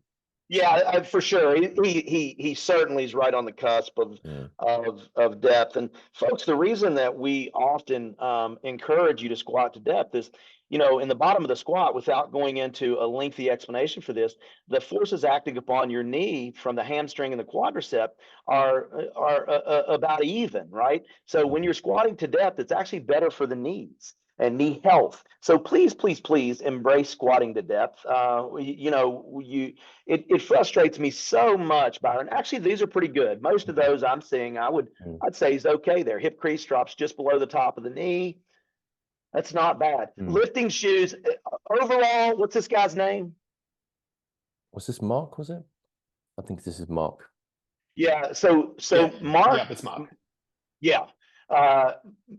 Yeah, for sure. He certainly is right on the cusp of depth. And folks, the reason that we often encourage you to squat to depth is, you know, in the bottom of the squat, without going into a lengthy explanation for this, the forces acting upon your knee from the hamstring and the quadricep are about even, right? So when you're squatting to depth, it's actually better for the knees and knee health. So please, please, please embrace squatting to depth. You know, it frustrates me so much, Byron. Actually, these are pretty good. Most of those I'm seeing, I'd say is okay there. Hip crease drops just below the top of the knee. That's not bad. Lifting shoes, overall, what's this guy's name? Was this Mark, was it? I think this is Mark. Yeah, so Mark. Yeah, it's Mark. Yeah.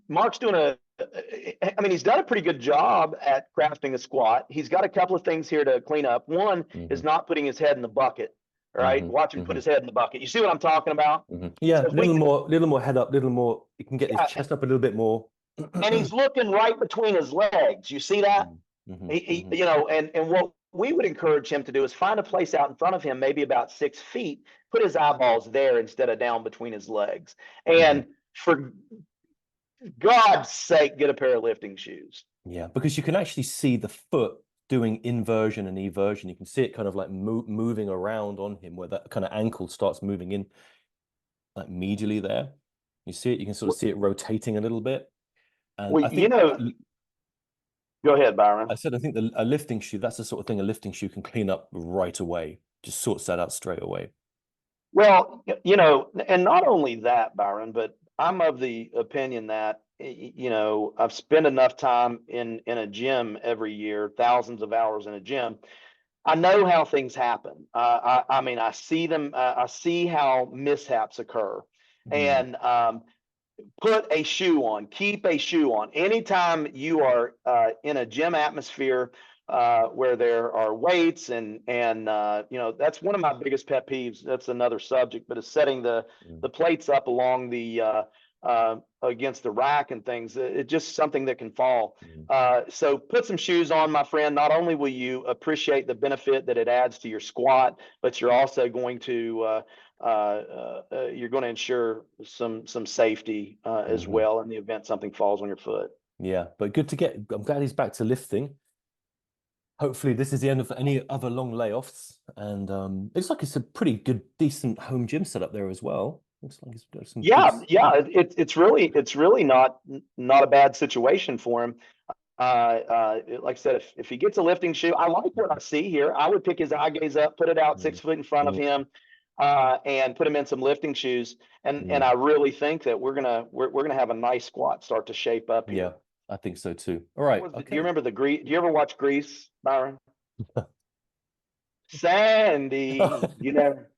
Mark's doing I mean, he's done a pretty good job at crafting a squat. He's got a couple of things here to clean up. One is not putting his head in the bucket. Right, watch him put his head in the bucket. You see what I'm talking about? Yeah, So little more head up, little more. You can get his chest up a little bit more. And he's looking right between his legs. You see that? You know, and what we would encourage him to do is find a place out in front of him, maybe about 6 feet, put his eyeballs there instead of down between his legs. And for God's sake, get a pair of lifting shoes. Yeah, because you can actually see the foot doing inversion and eversion. You can see it kind of like moving around on him, where that kind of ankle starts moving in like medially there. You see it, you can sort of see it rotating a little bit. And well, I think, you know, go ahead, Byron. I said, I think a lifting shoe, that's the sort of thing a lifting shoe can clean up right away, just sorts that out straight away. Well, you know, and not only that, Byron, but I'm of the opinion that, you know, I've spent enough time in a gym every year, thousands of hours in a gym. I know how things happen. I mean, I see them. I see how mishaps occur. And put a shoe on. Keep a shoe on. Anytime you are in a gym atmosphere where there are weights and you know, that's one of my biggest pet peeves. That's another subject, but it's setting the plates up along the against the rack and things. It's just something that can fall. So put some shoes on, my friend. Not only will you appreciate the benefit that it adds to your squat, but you're also going to you're going to ensure some safety as well in the event something falls on your foot. Yeah, but good to get. I'm glad he's back to lifting. Hopefully this is the end of any other long layoffs, and it's like it's a pretty good, decent home gym setup there as well. Looks like he's got some it's really not a bad situation for him. Like I said, if he gets a lifting shoe, I like what I see here. I would pick his eye gaze up, put it out 6 foot in front of him, and put him in some lifting shoes. And I really think that we're gonna have a nice squat start to shape up here. Yeah, I think so too. All right. Do you remember do you ever watch Grease, Byron? Sandy, you never.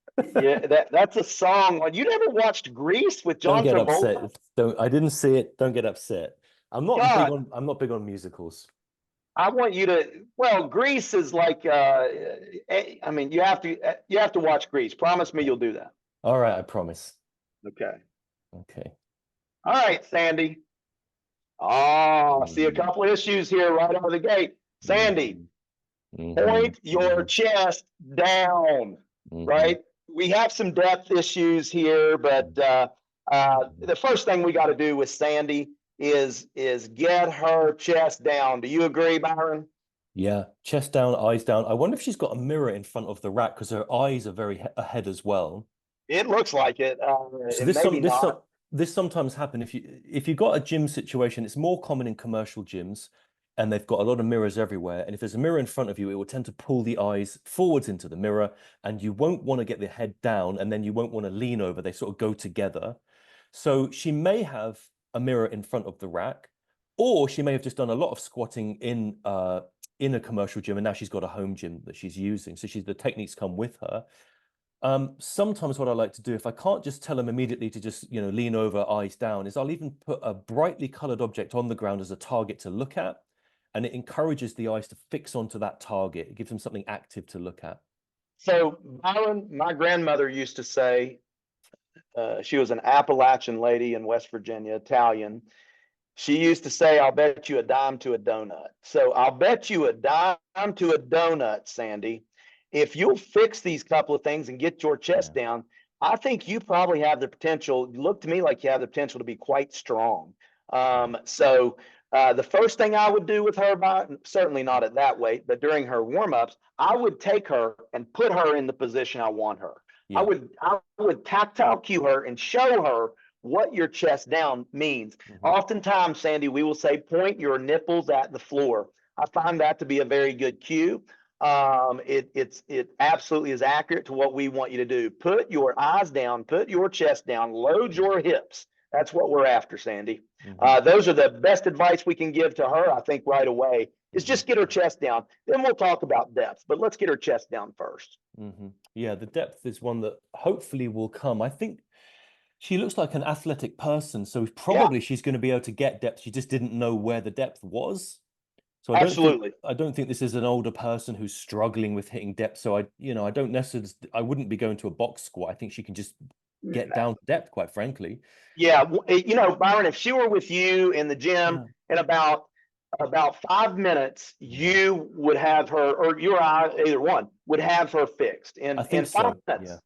Yeah, that's a song. You never watched Grease with John Don't get Travolta? upset. I didn't see it. Don't get upset. I'm not big on musicals. I want you to. Well, Grease is like. I mean, you have to watch Grease. Promise me you'll do that. All right, I promise. Okay. Okay. All right, Sandy. Oh, I see a couple of issues here right out of the gate. Sandy, point your chest down. Right. We have some depth issues here, but the first thing we got to do with Sandy is get her chest down. Do you agree, Byron? Yeah, chest down, eyes down. I wonder if she's got a mirror in front of the rack because her eyes are very ahead as well. It looks like it. So this sometimes happens if you got a gym situation. It's more common in commercial gyms, and they've got a lot of mirrors everywhere. And if there's a mirror in front of you, it will tend to pull the eyes forwards into the mirror, and you won't want to get the head down, and then you won't want to lean over. They sort of go together. So she may have a mirror in front of the rack, or she may have just done a lot of squatting in a commercial gym, and now she's got a home gym that she's using. So the techniques come with her. Sometimes what I like to do, if I can't just tell them immediately to just, you know, lean over, eyes down, is I'll even put a brightly colored object on the ground as a target to look at. And it encourages the eyes to fix onto that target. It gives them something active to look at. So, Byron, my grandmother used to say, she was an Appalachian lady in West Virginia, Italian. She used to say, I'll bet you a dime to a donut. So I'll bet you a dime to a donut, Sandy. If you'll fix these couple of things and get your chest down, I think you probably have the potential. You look to me like you have the potential to be quite strong. The first thing I would do with her, certainly not at that weight, but during her warm-ups, I would take her and put her in the position I want her. Yeah. I would tactile cue her and show her what your chest down means. Oftentimes, Sandy, we will say, point your nipples at the floor. I find that to be a very good cue. It absolutely is accurate to what we want you to do. Put your eyes down, put your chest down, load your hips. That's what we're after, Sandy. Those are the best advice we can give to her, I think, right away, is just get her chest down. Then we'll talk about depth, but let's get her chest down first. Yeah, the depth is one that hopefully will come. I think She looks like an athletic person, so Yeah, probably she's going to be able to get depth. She just didn't know where the depth was. So absolutely. I don't think this is an older person who's struggling with hitting depth. So I don't necessarily, I wouldn't be going to a box squat. I think she can just get down to depth, quite frankly. Yeah, Byron, if she were with you in the gym in about 5 minutes, you would have her, or you or I, either one, would have her fixed I in think 5 minutes. Yeah.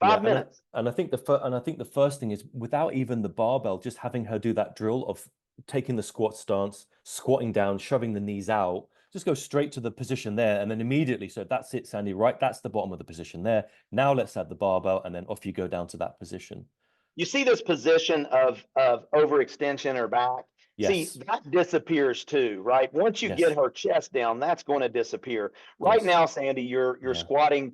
5 minutes. And I think the first thing is, without even the barbell, just having her do that drill of taking the squat stance, squatting down, shoving the knees out, just go straight to the position there, and then immediately, so that's it, Sandy, right? That's the bottom of the position there. Now let's add the barbell, and then off you go down to that position. You see this position of overextension or back. Yes. See, that disappears too, right? Once you get her chest down, that's going to disappear. Right now, Sandy, you're squatting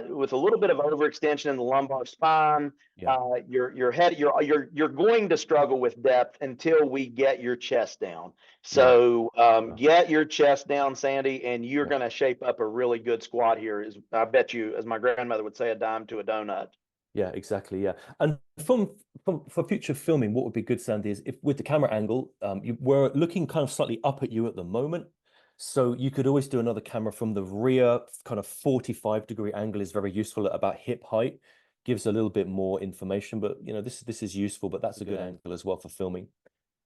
with a little bit of overextension in the lumbar spine. Your head, you're going to struggle with depth until we get your chest down. So get your chest down, Sandy, and you're going to shape up a really good squat here. I bet you, as my grandmother would say, a dime to a donut. Yeah, exactly. Yeah, and for future filming, what would be good, Sandy, is if with the camera angle, we're looking kind of slightly up at you at the moment, so you could always do another camera from the rear, kind of 45-degree angle is very useful at about hip height, gives a little bit more information. But this is useful, but that's a good angle as well for filming.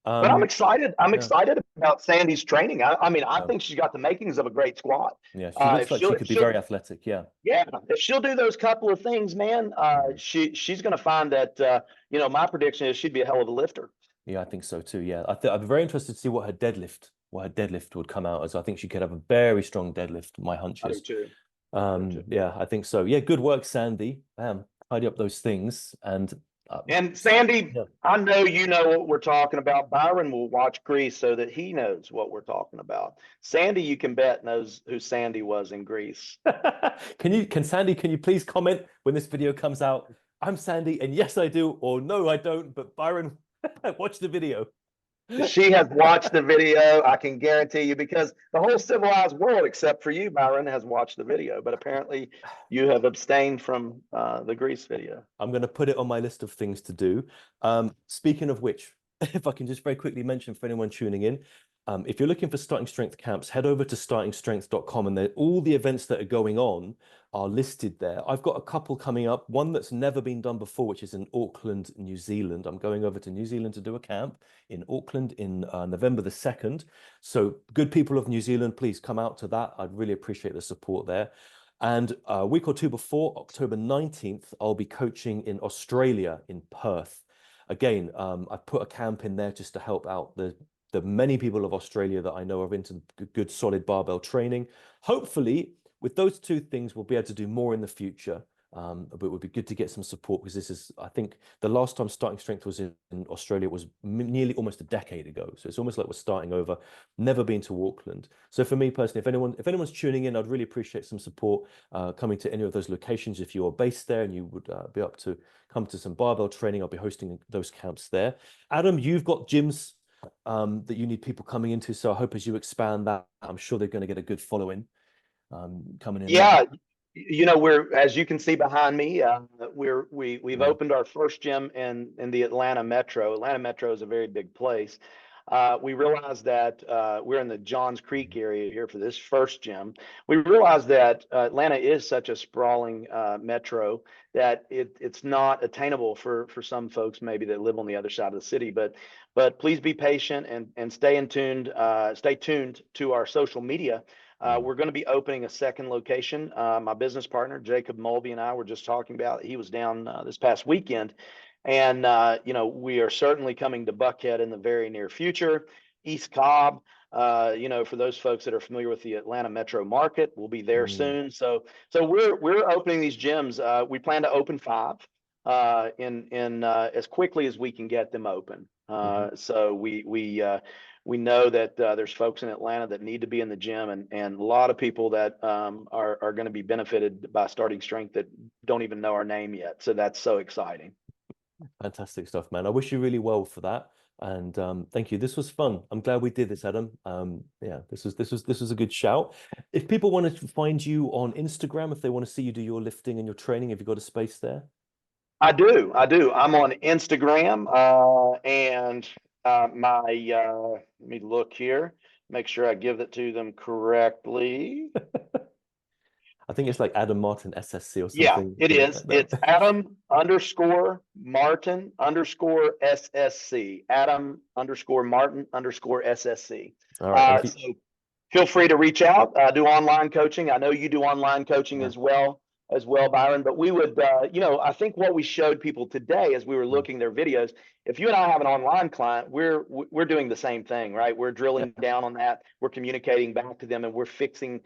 But I'm excited. I'm excited about Sandy's training. I mean, I think she's got the makings of a great squat. Yeah, she looks like she could be very athletic. Yeah. Yeah, if she'll do those couple of things, man, she's going to find that. My prediction is she'd be a hell of a lifter. Yeah, I think so too. Yeah, I'd be very interested to see what her deadlift would come out as. I think she could have a very strong deadlift. My hunch is. Yeah, I think so. Yeah, good work, Sandy. Tidy up those things. And Sandy, I know you know what we're talking about. Byron will watch Grease so that he knows what we're talking about. Sandy, you can bet, knows who Sandy was in Grease. Sandy, can you please comment when this video comes out? I'm Sandy, and yes, I do, or no, I don't. But Byron, watch the video. She has watched the video, I can guarantee you, because the whole civilized world, except for you, Byron, has watched the video. But apparently you have abstained from the Grease video. I'm going to put it on my list of things to do. Speaking of which, if I can just very quickly mention for anyone tuning in, if you're looking for starting strength camps, head over to startingstrength.com, and all the events that are going on are listed there. I've got a couple coming up, one that's never been done before, which is in Auckland, New Zealand. I'm going over to New Zealand to do a camp in Auckland in November the 2nd. So good people of New Zealand, please come out to that. I'd really appreciate the support there. And a week or two before, October 19th, I'll be coaching in Australia, in Perth. Again, I've put a camp in there just to help out the many people of Australia that I know are into good, solid barbell training. Hopefully, with those two things, we'll be able to do more in the future. But it would be good to get some support, because this is, I think, the last time starting strength was in Australia was nearly almost a decade ago. So it's almost like we're starting over. Never been to Auckland. So for me personally, if anyone's tuning in, I'd really appreciate some support coming to any of those locations. If you are based there and you would be up to come to some barbell training, I'll be hosting those camps there. Adam, you've got gyms that you need people coming into. So I hope as you expand that, I'm sure they're going to get a good following coming in. Yeah. We're, as you can see behind me, we've opened our first gym in the Atlanta Metro. Atlanta Metro is a very big place. We realized that we're in the Johns Creek area here for this first gym. We realized that Atlanta is such a sprawling metro that it's not attainable for some folks maybe that live on the other side of the city. But please be patient and stay tuned to our social media. We're going to be opening a second location. My business partner, Jacob Mulvey, and I were just talking about, he was down this past weekend. And, we are certainly coming to Buckhead in the very near future. East Cobb, for those folks that are familiar with the Atlanta metro market, we'll be there soon. So we're opening these gyms. We plan to open 5 in as quickly as we can get them open. So we know that there's folks in Atlanta that need to be in the gym, and a lot of people that are going to be benefited by starting strength that don't even know our name yet. So that's so exciting. Fantastic stuff, man. I wish you really well for that. And thank you. This was fun. I'm glad we did this, Adam. Yeah, this was a good shout. If people want to find you on Instagram, if they want to see you do your lifting and your training, have you got a space there? I do. I do. I'm on Instagram, and let me look here, make sure I give it to them correctly. I think it's like Adam Martin SSC or Yeah, something. it Yeah, is. It's Adam_Martin_SSC. Adam_Martin_SSC. All right. And if you, So feel free to reach out. Do online coaching. I know you do online coaching yeah. as well, Byron. But we would, I think what we showed people today as we were looking their videos, if you and I have an online client, we're doing the same thing, right? We're drilling down on that. We're communicating back to them, and we're fixing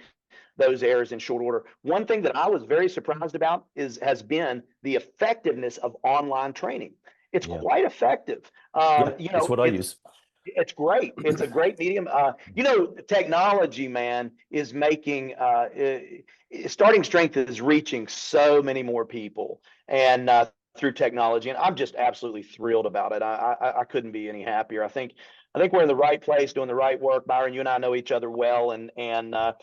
those errors in short order. One thing that I was very surprised about has been the effectiveness of online training. It's quite effective. It's what I use. It's great. It's a great medium. Technology, man, is making starting strength is reaching so many more people, and through technology, and I'm just absolutely thrilled about it. I couldn't be any happier. I think we're in the right place, doing the right work. Byron, you and I know each other well, and I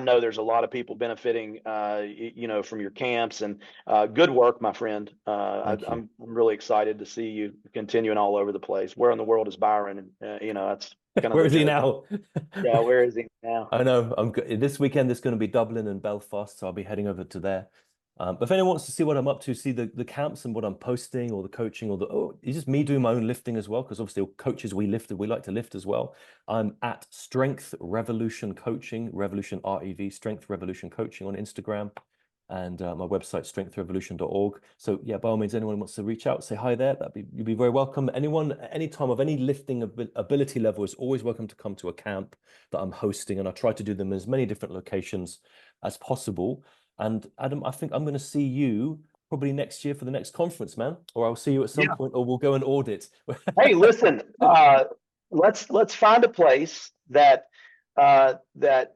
know there's a lot of people benefiting, from your camps, and good work, my friend. I'm really excited to see you continuing all over the place. Where in the world is Byron? And that's kind of Where is he now? Yeah, where is he now? I know. This weekend. It's going to be Dublin and Belfast, so I'll be heading over to there. But if anyone wants to see what I'm up to, see the camps and what I'm posting, or the coaching, or it's just me doing my own lifting as well, because obviously coaches we like to lift as well. I'm at Strength Revolution Coaching, Revolution REV, Strength Revolution Coaching on Instagram, and my website strengthrevolution.org. So yeah, by all means, anyone wants to reach out, say hi there. You'd be very welcome. Anyone, any time of any lifting ability level is always welcome to come to a camp that I'm hosting, and I try to do them in as many different locations as possible. And Adam, I think I'm going to see you probably next year for the next conference, man. Or I'll see you at some point, or we'll go and audit. Hey, listen, let's find a place that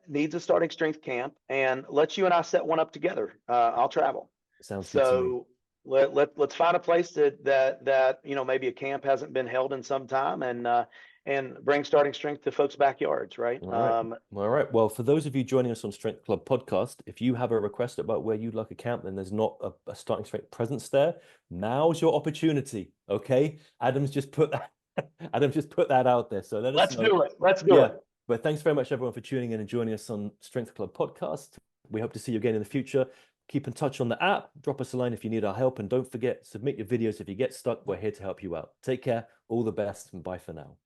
needs a starting strength camp, and let's you and I set one up together. I'll travel. Sounds good to me. Let's find a place that maybe a camp hasn't been held in some time, and bring starting strength to folks' backyards, right? All right. Well, for those of you joining us on Strength Club Podcast, if you have a request about where you'd like a camp, then there's not a starting strength presence there. Now's your opportunity. Okay. Adam's just put that out there. So let's do it. Let's do it. But thanks very much, everyone, for tuning in and joining us on Strength Club Podcast. We hope to see you again in the future. Keep in touch on the app. Drop us a line if you need our help. And don't forget, submit your videos if you get stuck. We're here to help you out. Take care. All the best, and bye for now.